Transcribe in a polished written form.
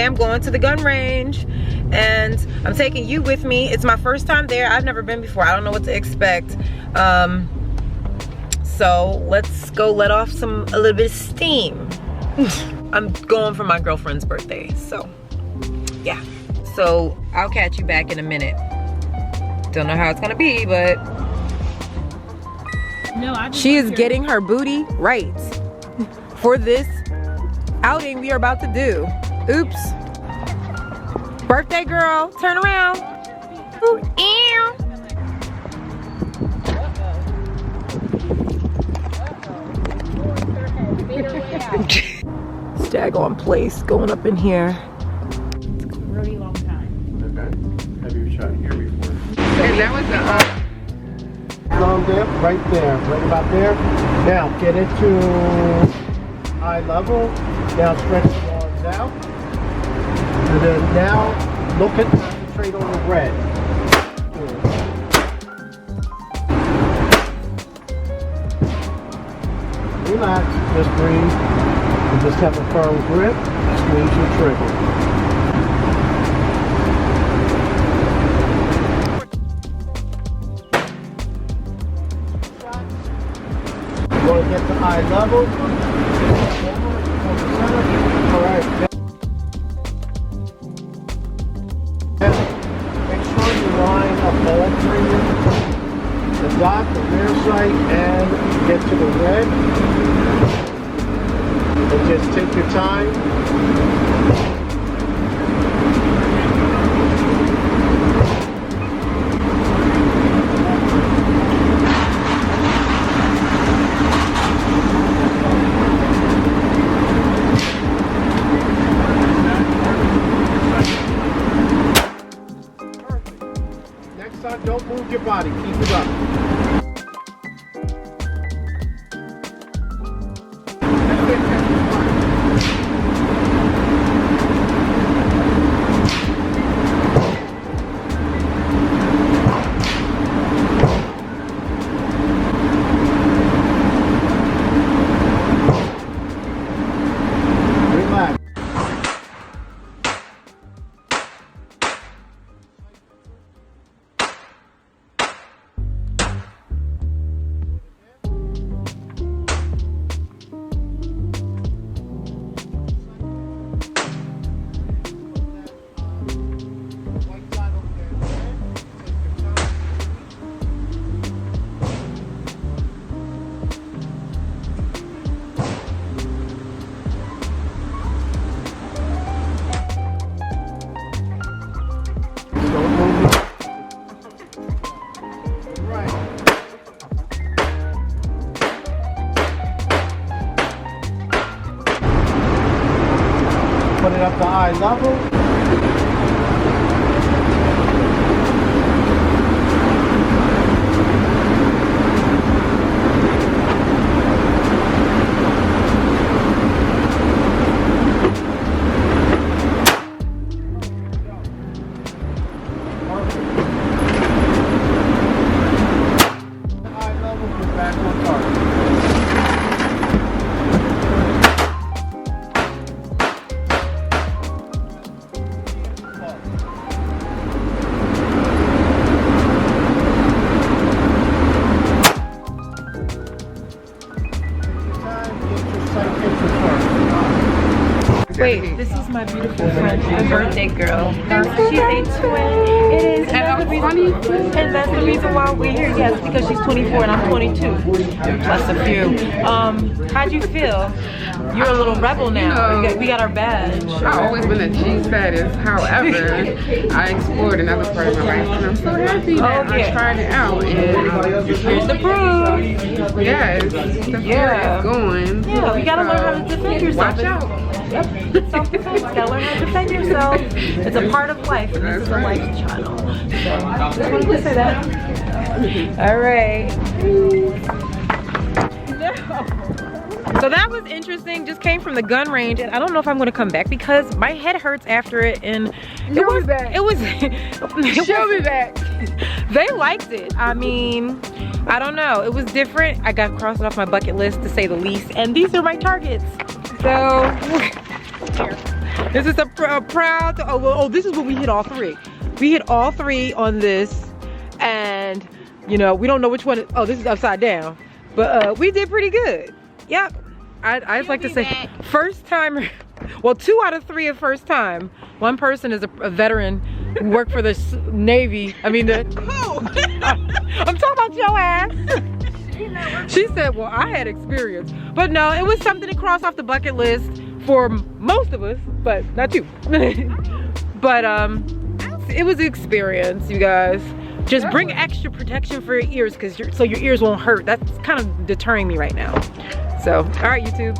today I'm going to the gun range and I'm taking you with me. It's my first time there. I've never been before. I don't know what to expect. So let's go let off a little bit of steam. I'm going for my girlfriend's birthday, so yeah. So I'll catch you back in a minute. Don't know how it's gonna be, but she is getting her booty right for this outing we are about to do. Oops. Birthday girl, turn around. Ooh, ew. Staggone place going up in here. It's a really long time. Okay. Have you shot here before? And that was the Long there, right there, right about there. Now get it to eye level. Now stretch the arms out. And then now look at, concentrate on the red. Relax, just breathe. And just have a firm grip. Squeeze your trigger. You're going to get to eye level. Alright. Make sure you line up all three. The dot, the rear sight, and get to the red. And just take your time. Next time, don't move your body. Keep it up. Relax. Put it up to eye level. Eye level, get back on target. Wait, this is my beautiful friend, my birthday girl. She's a twin. It is, and that's the reason why we're here. Yes, because she's 24 and I'm 22, plus a few. How'd you feel? You're a little rebel now. We got our badge. I've always been a G status. However, I explored another part of my life, and I'm so happy that I tried it out. And here's the proof. Yes, the fear is going. Yeah, we gotta learn how to defend yourself. Watch out. Yep, self-defense. Gotta learn how to defend yourself. It's a part of life, and this is a life channel. So, just wanted to say that. All right. So that was interesting. Just came from the gun range, and I don't know if I'm gonna come back because my head hurts after it, and She'll be back. She'll be back. They liked it. I mean, I don't know. It was different. I got crossed off my bucket list to say the least, and these are my targets. So here. This is a proud, oh, this is when we hit all 3. We hit all 3 on this, and you know, we don't know which one, oh, this is upside down. But we did pretty good. Yep. I'd just like to say, first timer, well, 2 out of 3 are first time. One person is a veteran who worked for the Navy. I mean, I'm talking about your ass. She said, well, I had experience. But no, it was something to cross off the bucket list for most of us, but not you. But it was an experience, you guys. Just bring extra protection for your ears, so your ears won't hurt. That's kind of deterring me right now. So, all right, YouTube.